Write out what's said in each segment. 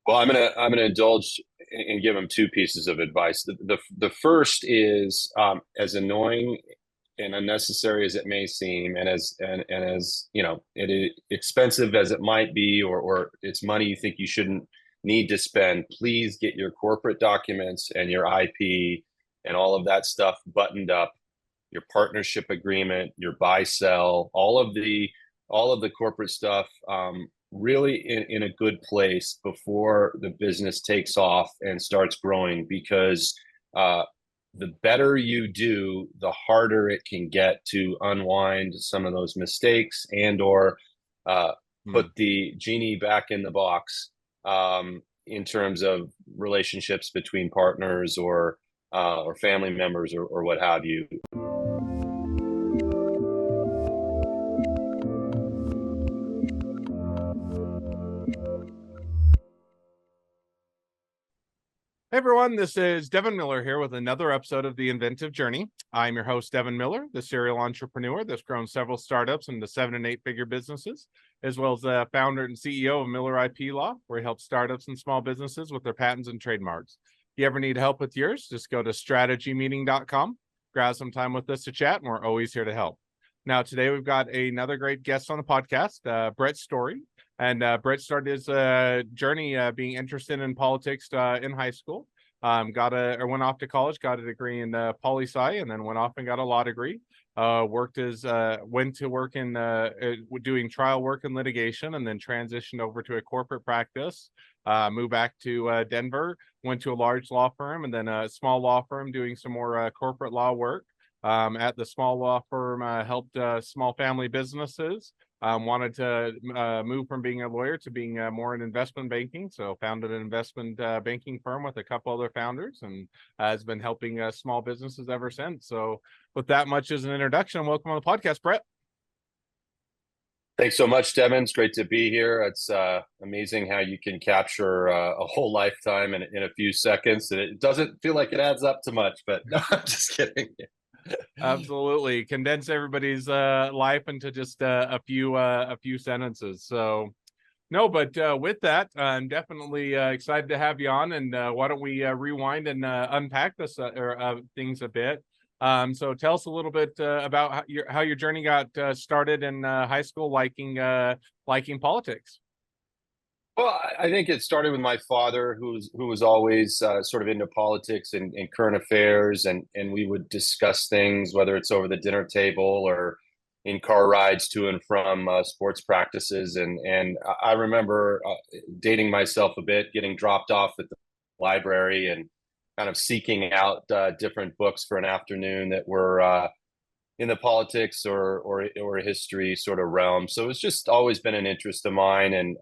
Well, I'm gonna indulge and give them two pieces of advice. The first is as annoying and unnecessary as it may seem, and as it is expensive as it might be, or it's money you think you shouldn't need to spend. Please get your corporate documents and your IP and all of that stuff buttoned up. Your partnership agreement, your buy sell, all of the corporate stuff. Really in a good place before the business takes off and starts growing because the better you do, the harder it can get to unwind some of those mistakes and or uh, put Hmm. the genie back in the box in terms of relationships between partners or family members or what have you. Hey everyone, this is Devin Miller here with another episode of The Inventive Journey. I'm your host, Devin Miller, the serial entrepreneur that's grown several startups into 7 and 8 figure businesses, as well as the founder and CEO of Miller IP Law, where he helps startups and small businesses with their patents and trademarks. If you ever need help with yours, just go to strategymeeting.com, grab some time with us to chat, and we're always here to help. Now, today we've got another great guest on the podcast, Brett Story. And Brett started his journey being interested in politics in high school. Went off to college, got a degree in poli sci, and then went off and got a law degree. Went to work in doing trial work and litigation, and then transitioned over to a corporate practice. Moved back to Denver, went to a large law firm, and then a small law firm doing some more corporate law work. At the small law firm, helped small family businesses. Wanted to move from being a lawyer to being more in investment banking. So founded an investment banking firm with a couple other founders and has been helping small businesses ever since. So with that much as an introduction, welcome on the podcast, Brett. Thanks so much, Devin. It's great to be here. It's amazing how you can capture a whole lifetime in a few seconds. And it doesn't feel like it adds up to much, but no, I'm just kidding. Absolutely. Condense everybody's life into just a few sentences. So no, but with that, I'm definitely excited to have you on. And why don't we rewind and unpack this things a bit? So tell us a little bit about how your journey got started in high school, liking politics. Well, I think it started with my father, who was always sort of into politics and current affairs, and we would discuss things, whether it's over the dinner table or in car rides to and from sports practices. And I remember dating myself a bit, getting dropped off at the library and kind of seeking out different books for an afternoon that were in the politics or history sort of realm. So it's just always been an interest of mine, and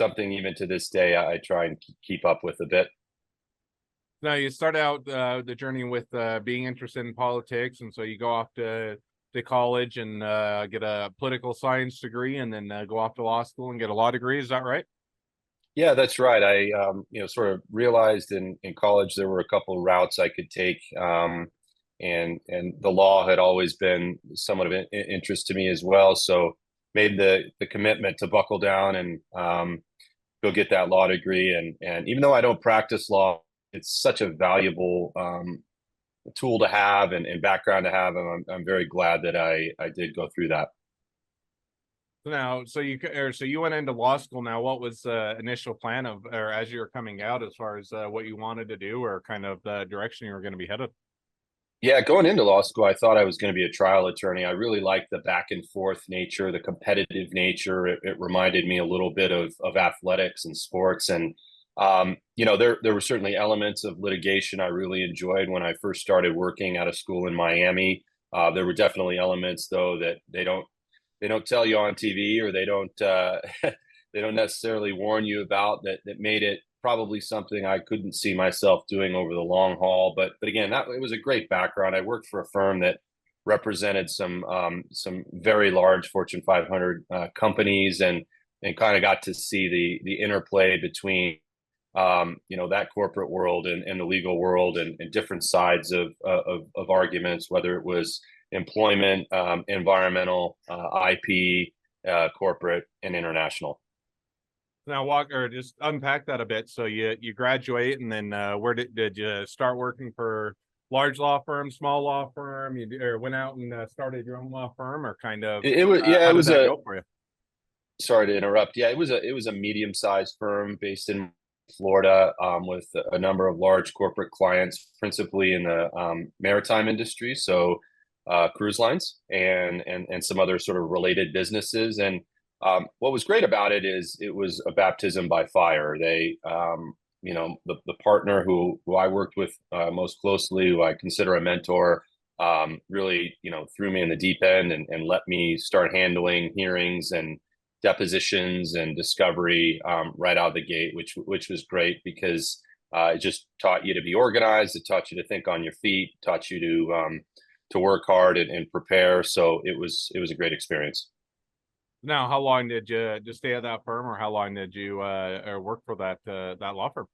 something even to this day I try and keep up with a bit. Now you start out the journey with being interested in politics, and so you go off to college and get a political science degree, and then go off to law school and get a law degree. Is that right? Yeah, that's right. I sort of realized in college there were a couple of routes I could take, and the law had always been somewhat of an interest to me as well. So made the commitment to buckle down and go get that law degree. And even though I don't practice law, it's such a valuable tool to have and background to have, and I'm very glad that I did go through that. Now, so you went into law school. Now, what was the initial plan of, or as you were coming out, as far as what you wanted to do, or kind of the direction you were going to be headed? Yeah, going into law school, I thought I was going to be a trial attorney. I really liked the back and forth nature, the competitive nature. It reminded me a little bit of athletics and sports. And there were certainly elements of litigation I really enjoyed when I first started working out of school in Miami. There were definitely elements though that they don't tell you on TV, or they don't they don't necessarily warn you about, that made it probably something I couldn't see myself doing over the long haul. But again, that it was a great background. I worked for a firm that represented some very large Fortune 500 companies, and kind of got to see the interplay between that corporate world and the legal world, and different sides of arguments, whether it was employment, environmental, IP, corporate, and international. Now walk or just unpack that a bit. So you graduate, and then where did you start working for large law firm, small law firm? Or went out and started your own law firm, or kind of It was, yeah, how it did was that a, go for you? sorry to interrupt. Yeah, it was a medium-sized firm based in Florida, with a number of large corporate clients, principally in the maritime industry, so cruise lines and some other sort of related businesses. And what was great about it is it was a baptism by fire. They, the partner who I worked with most closely, who I consider a mentor, really, threw me in the deep end and let me start handling hearings and depositions and discovery right out of the gate, which was great because it just taught you to be organized. It taught you to think on your feet. Taught you to work hard and prepare. So it was a great experience. Now, how long did you just stay at that firm, or how long did you work for that law firm?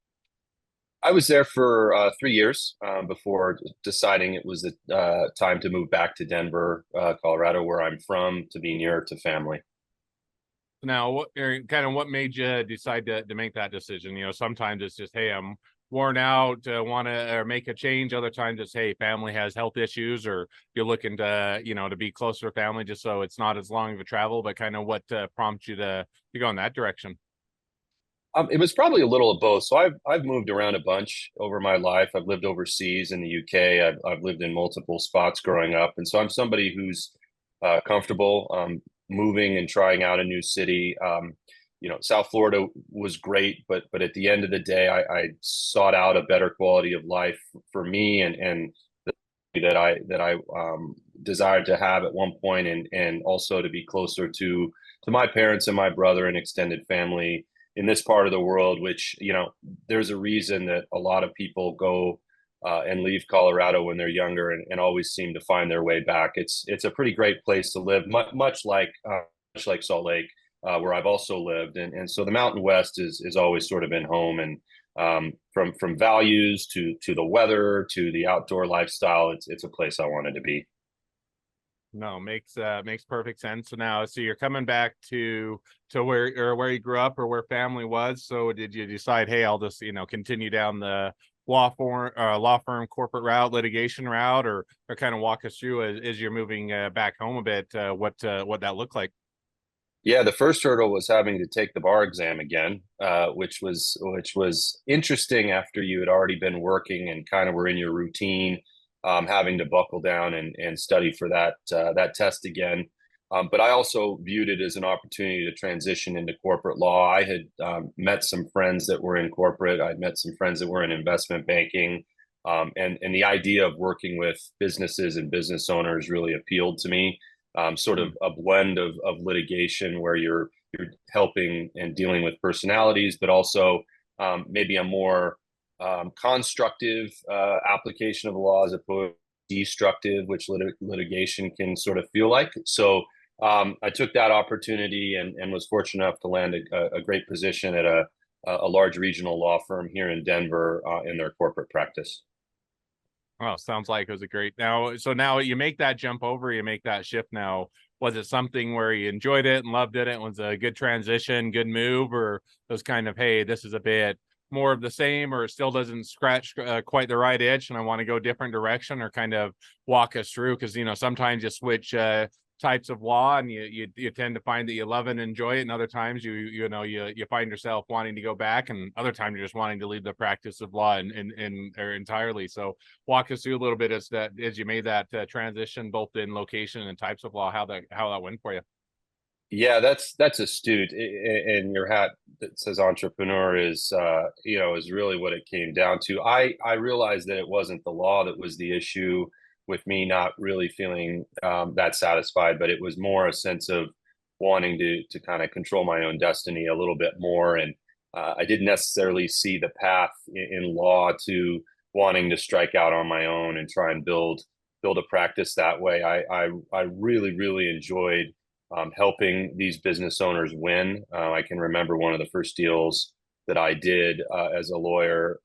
I was there for 3 years before deciding it was the time to move back to Denver, Colorado, where I'm from, to be nearer to family. Now, what kind of what made you decide to make that decision? Sometimes it's just, hey, I'm worn out, want to make a change. Other times it's, hey, family has health issues, or you're looking to, to be closer to family, just so it's not as long of a travel. But kind of what prompts you to go in that direction? It was probably a little of both. So I've moved around a bunch over my life. I've lived overseas in the UK. I've lived in multiple spots growing up, and so I'm somebody who's comfortable moving and trying out a new city. South Florida was great, but at the end of the day, I sought out a better quality of life for me and that I desired to have at one point, and also to be closer to my parents and my brother and extended family in this part of the world. Which, there's a reason that a lot of people go and leave Colorado when they're younger, and always seem to find their way back. It's a pretty great place to live, much like Salt Lake, where I've also lived, and so the Mountain West is always sort of been home. And from values to the weather to the outdoor lifestyle, it's a place I wanted to be. No, makes perfect sense. So you're coming back to where you grew up, or where family was. So did you decide, hey, I'll just continue down the law firm corporate route, litigation route, or kind of walk us through as you're moving back home a bit, what that looked like? Yeah, the first hurdle was having to take the bar exam again, which was interesting after you had already been working and kind of were in your routine, having to buckle down and study for that test again. But I also viewed it as an opportunity to transition into corporate law. I had met some friends that were in corporate. I'd met some friends that were in investment banking, and the idea of working with businesses and business owners really appealed to me. Sort of a blend of litigation where you're helping and dealing with personalities, but also maybe a more constructive application of the law as opposed to destructive, which litigation can sort of feel like. So I took that opportunity and was fortunate enough to land a great position at a large regional law firm here in Denver in their corporate practice. Oh, sounds like it was a great so now you make that jump over, you make that shift now. Was it something where you enjoyed it and loved it? It was a good transition, good move, or it was kind of, hey, this is a bit more of the same, or it still doesn't scratch quite the right itch and I want to go different direction? Or kind of walk us through, because sometimes you switch types of law, and you tend to find that you love and enjoy it, and other times you find yourself wanting to go back, and other times you're just wanting to leave the practice of law or entirely. So walk us through a little bit as you made that transition, both in location and types of law, how that went for you. Yeah, that's astute. And your hat that says entrepreneur is really what it came down to. I realized that it wasn't the law that was the issue with me not really feeling that satisfied, but it was more a sense of wanting to kind of control my own destiny a little bit more. And I didn't necessarily see the path in law to wanting to strike out on my own and try and build a practice that way. I really enjoyed helping these business owners win. I can remember one of the first deals that I did as a lawyer.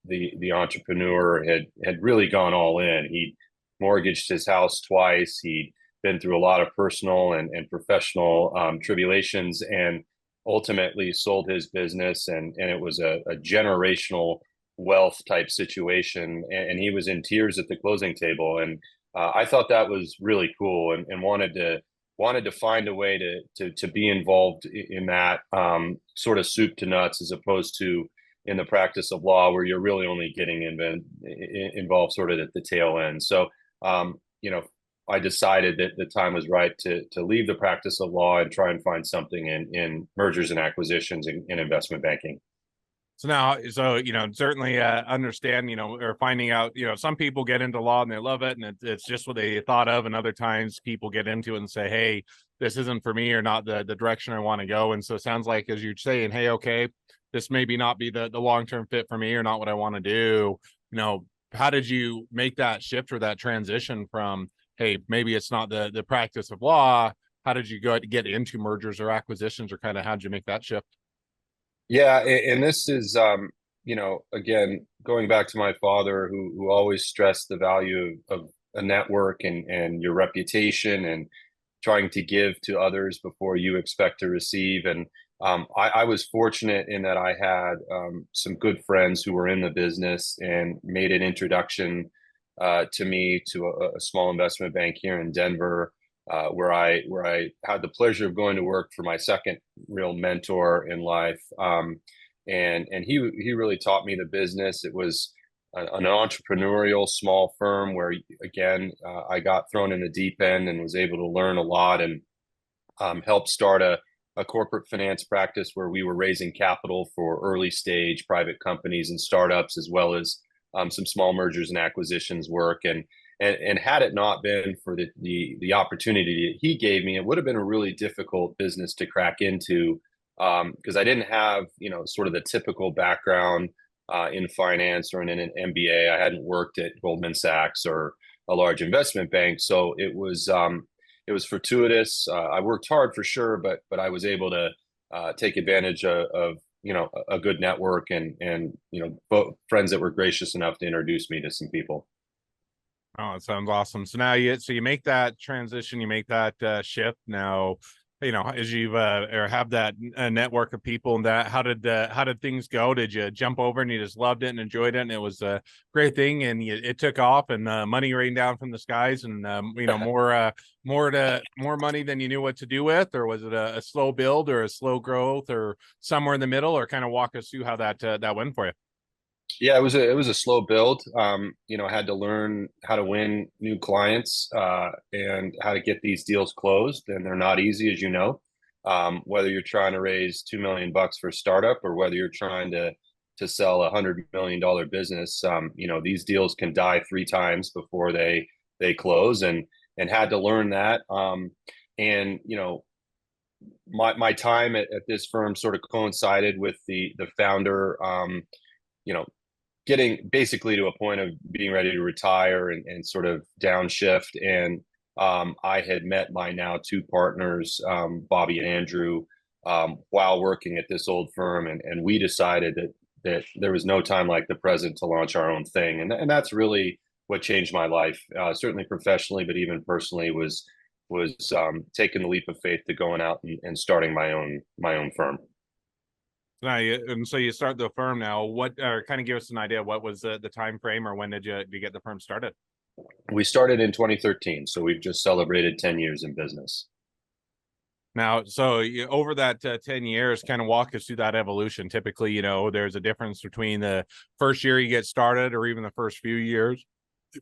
The entrepreneur had really gone all in. He mortgaged his house twice. He'd been through a lot of personal and professional tribulations, and ultimately sold his business, and it was a generational wealth type situation, and he was in tears at the closing table. And I thought that was really cool, and wanted to find a way to be involved in that, sort of soup to nuts, as opposed to in the practice of law where you're really only getting involved sort of at the tail end. So, you know, I decided that the time was right to leave the practice of law and try and find something in mergers and acquisitions and investment banking. So now, so certainly understand, or finding out, some people get into law and they love it, and it's just what they thought of, and other times people get into it and say, "Hey, this isn't for me, or not the direction I want to go." And so it sounds like, as you're saying, "Hey, okay, this maybe not be the long term fit for me, or not what I want to do." How did you make that shift or that transition from, "Hey, maybe it's not the practice of law"? How did you go to get into mergers or acquisitions, or kind of how did you make that shift? Yeah, and this is, again, going back to my father, who always stressed the value of a network and your reputation and trying to give to others before you expect to receive. And I was fortunate in that I had some good friends who were in the business and made an introduction to me to a small investment bank here in Denver, where I had the pleasure of going to work for my second real mentor in life. And he really taught me the business. It was an entrepreneurial small firm where, again, I got thrown in the deep end and was able to learn a lot, and helped start a corporate finance practice where we were raising capital for early stage private companies and startups, as well as some small mergers and acquisitions work. And had it not been for the opportunity that he gave me, it would have been a really difficult business to crack into, because I didn't have, sort of the typical background in finance or in an MBA. I hadn't worked at Goldman Sachs or a large investment bank, so it was fortuitous. I worked hard for sure, but I was able to take advantage of a good network, and both friends that were gracious enough to introduce me to some people. Oh, it sounds awesome. So now you make that transition, you make that shift. Now, as you've or have that network of people, and that, how did things go? Did you jump over and you just loved it and enjoyed it, and it was a great thing, and it took off, and money rained down from the skies, and more money than you knew what to do with? Or was it a slow build, or a slow growth, or somewhere in the middle? Or kind of walk us through how that went for you. Yeah, it was a slow build. I had to learn how to win new clients, and how to get these deals closed, and they're not easy, as you know. Whether you're trying to raise $2 million for a startup, or whether you're trying to sell $100 million business, these deals can die three times before they close, and had to learn that. And my time at this firm sort of coincided with the founder, you know getting basically to a point of being ready to retire and sort of downshift. And I had met my now two partners, Bobby and Andrew, while working at this old firm, and we decided that there was no time like the present to launch our own thing, and that's really what changed my life, certainly professionally, but even personally, was taking the leap of faith to going out and starting my own firm. Now, and so you start the firm now. What, or kind of give us an idea? What was the time frame, or when did you get the firm started? We started in 2013, so we've just celebrated 10 years in business. Now, so over that 10 years, kind of walk us through that evolution. Typically, there's a difference between the first year you get started, or even the first few years,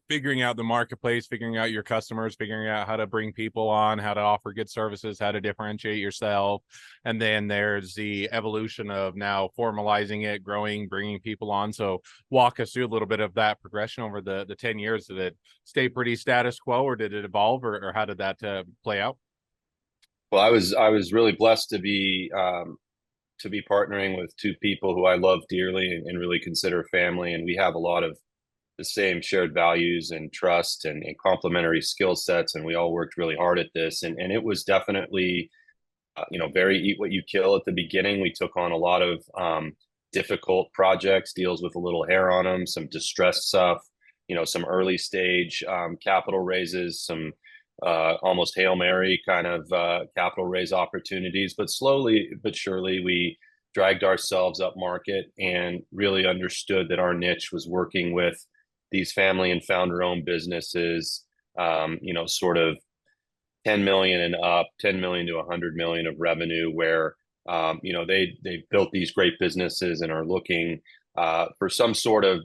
figuring out the marketplace, figuring out your customers, figuring out how to bring people on, how to offer good services, how to differentiate yourself. And then there's the evolution of now formalizing it, growing, bringing people on. So walk us through a little bit of that progression over the 10 years. Did it stay pretty status quo, or did it evolve, or how did that play out? Well, I was really blessed to be partnering with two people who I love dearly and really consider family, and we have a lot of the same shared values and trust and complementary skill sets, and we all worked really hard at this. And it was definitely, very eat what you kill at the beginning. We took on a lot of difficult projects, deals with a little hair on them, some distressed stuff, some early stage capital raises, some almost Hail Mary kind of capital raise opportunities. But slowly but surely, we dragged ourselves up market and really understood that our niche was working with these family and founder owned businesses, sort of 10 million and up, 10 million to 100 million of revenue, where they built these great businesses and are looking for some sort of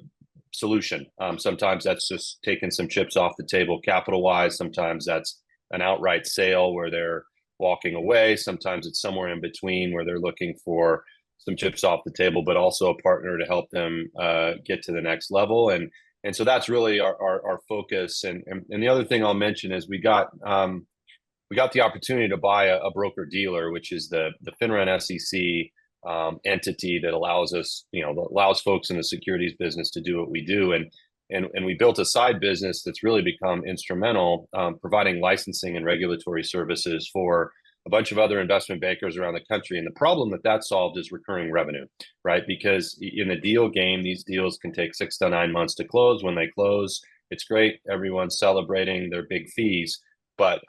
solution. Sometimes that's just taking some chips off the table capital wise. Sometimes that's an outright sale where they're walking away. Sometimes it's somewhere in between where they're looking for some chips off the table, but also a partner to help them get to the next level. And so that's really our focus. And the other thing I'll mention is we got the opportunity to buy a broker dealer, which is the FINRA and SEC entity that allows us, allows folks in the securities business to do what we do. And we built a side business that's really become instrumental, providing licensing and regulatory services for a bunch of other investment bankers around the country. And the problem that solved is recurring revenue, right? Because in the deal game, these deals can take 6 to 9 months to close. When they close, it's great. Everyone's celebrating their big fees, but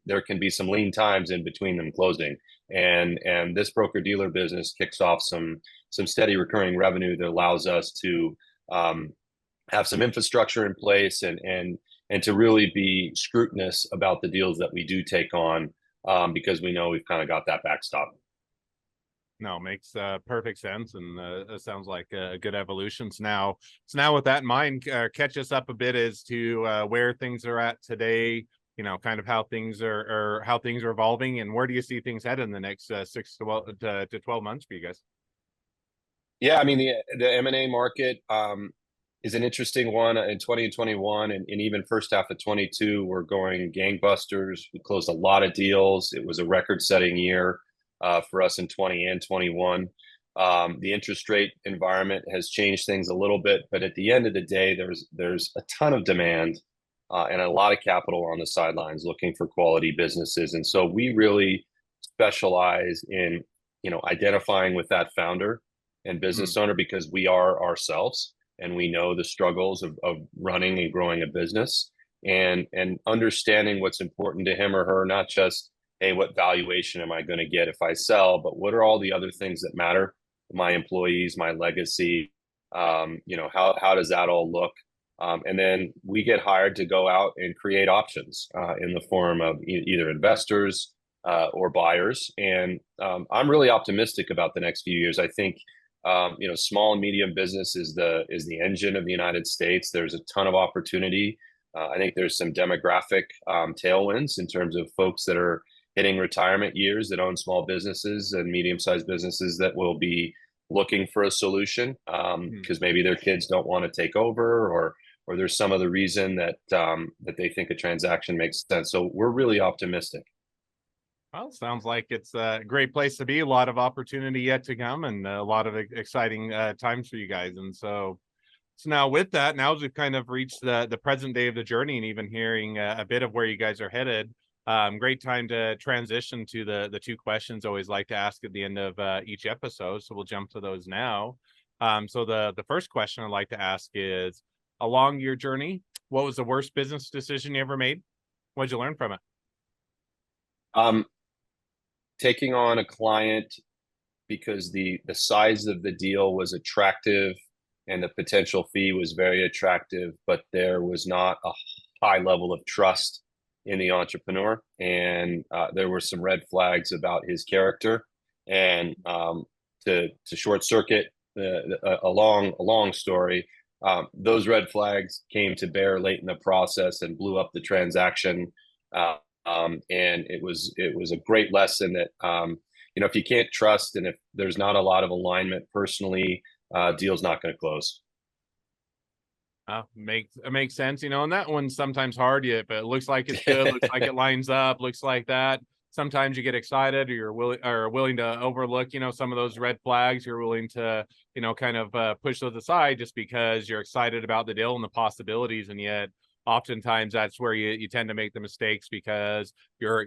there can be some lean times in between them closing. And this broker dealer business kicks off some steady recurring revenue that allows us to have some infrastructure in place and to really be scrutinous about the deals that we do take on, because we know we've kind of got that backstop. No, makes perfect sense, and it sounds like a good evolution. So now with that in mind, catch us up a bit as to where things are at today. Kind of how things are evolving, and where do you see things headed in the next 6 to 12 months for you guys? Yeah, I mean the M&A market is an interesting one in 2021, and even first half of 22. We're going gangbusters. We closed a lot of deals. It was a record-setting year for us in 20 and 21. The interest rate environment has changed things a little bit, but at the end of the day, there's a ton of demand and a lot of capital on the sidelines looking for quality businesses. And so we really specialize in, identifying with that founder and business owner, because we are ourselves and we know the struggles of running and growing a business, and understanding what's important to him or her, not just, hey, what valuation am I going to get if I sell, but what are all the other things that matter? My employees, my legacy, how does that all look? And then we get hired to go out and create options in the form of either investors or buyers. And I'm really optimistic about the next few years. I think small and medium business is the engine of the United States. There's a ton of opportunity. I think there's some demographic tailwinds in terms of folks that are hitting retirement years that own small businesses and medium-sized businesses that will be looking for a solution because maybe their kids don't want to take over, or there's some other reason that they think a transaction makes sense. So we're really optimistic. Well, sounds like it's a great place to be. A lot of opportunity yet to come, and a lot of exciting times for you guys. And so now with that, now as we've kind of reached the present day of the journey, and even hearing a bit of where you guys are headed, great time to transition to the two questions I always like to ask at the end of each episode. So we'll jump to those now. So the first question I'd like to ask is, along your journey, what was the worst business decision you ever made? What'd you learn from it? Taking on a client because the size of the deal was attractive and the potential fee was very attractive, but there was not a high level of trust in the entrepreneur, and there were some red flags about his character. And to short circuit a long story, those red flags came to bear late in the process and blew up the transaction. And it was a great lesson that if you can't trust and if there's not a lot of alignment personally, deal's not going to close. Makes sense, and that one's sometimes hard, but it looks like it's good, looks like it lines up, looks like that. Sometimes you get excited, or you're willing to overlook, some of those red flags. You're willing to, kind of push those aside just because you're excited about the deal and the possibilities, and yet oftentimes that's where you tend to make the mistakes because you're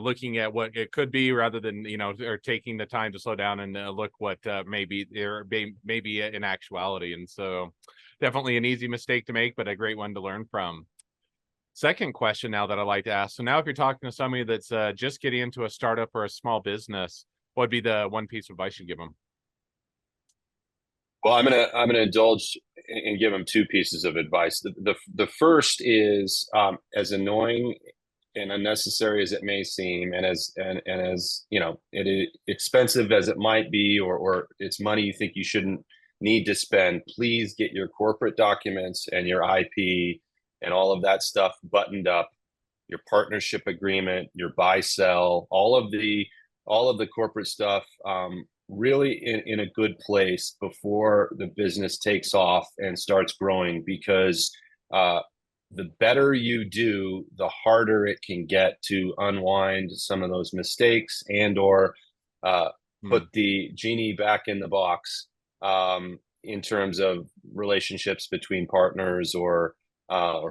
looking at what it could be rather than or taking the time to slow down and look what maybe in actuality. And so definitely an easy mistake to make, but a great one to learn from. Second question now that I like to ask. So now if you're talking to somebody that's just getting into a startup or a small business, what would be the one piece of advice you give them? Well, I'm gonna indulge and give them two pieces of advice. The first is, as annoying and unnecessary as it may seem, and as you know, it is expensive as it might be, or it's money you think you shouldn't need to spend. Please get your corporate documents and your IP and all of that stuff buttoned up, your partnership agreement, your buy sell, all of the corporate stuff, really in a good place before the business takes off and starts growing. Because the better you do, the harder it can get to unwind some of those mistakes and or Hmm. put the genie back in the box, in terms of relationships between partners or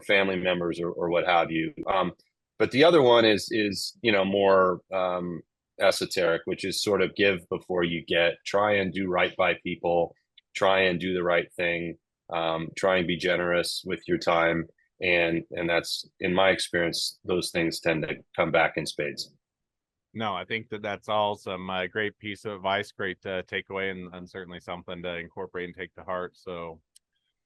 family members or what have you. But the other one is more esoteric, which is sort of give before you get. Try and do right by people. Try and do the right thing. Try and be generous with your time, and that's, in my experience, those things tend to come back in spades. No, I think that that's all some great piece of advice, great takeaway, and certainly something to incorporate and take to heart. So,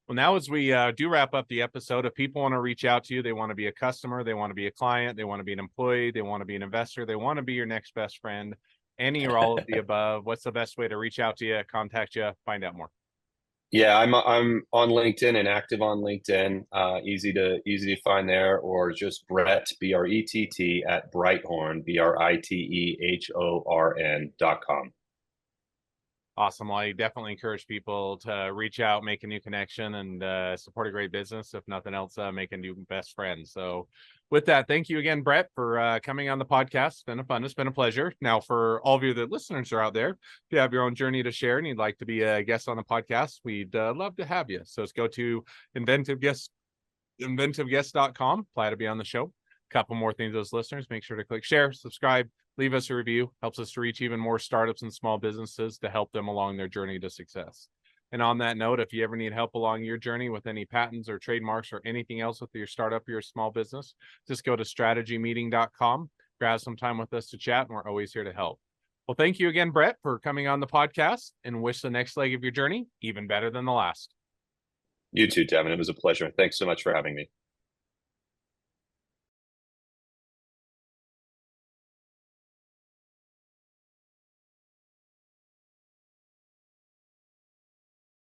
well, now as we do wrap up the episode, if people want to reach out to you, they want to be a customer, they want to be a client, they want to be an employee, they want to be an investor, they want to be your next best friend, any or all of the above, what's the best way to reach out to you, contact you, find out more? Yeah, I'm on LinkedIn and active on LinkedIn. Easy to find there, or just Brett, Brett, at Brighthorn, BRITEHORN.com. Awesome. Well, I definitely encourage people to reach out, make a new connection, and support a great business. If nothing else, make a new best friend. So, with that, thank you again, Brett, for coming on the podcast. It's been fun. It's been a pleasure. Now, for all of you that listeners are out there, if you have your own journey to share and you'd like to be a guest on the podcast, we'd love to have you. So, let's go to inventiveguest.com. Apply to be on the show. A couple more things, those listeners, make sure to click share, subscribe, leave us a review. Helps us to reach even more startups and small businesses to help them along their journey to success. And on that note, if you ever need help along your journey with any patents or trademarks or anything else with your startup or your small business, just go to strategymeeting.com, grab some time with us to chat, and we're always here to help. Well, thank you again, Brett, for coming on the podcast, and wish the next leg of your journey even better than the last. You too, Devin. It was a pleasure. Thanks so much for having me.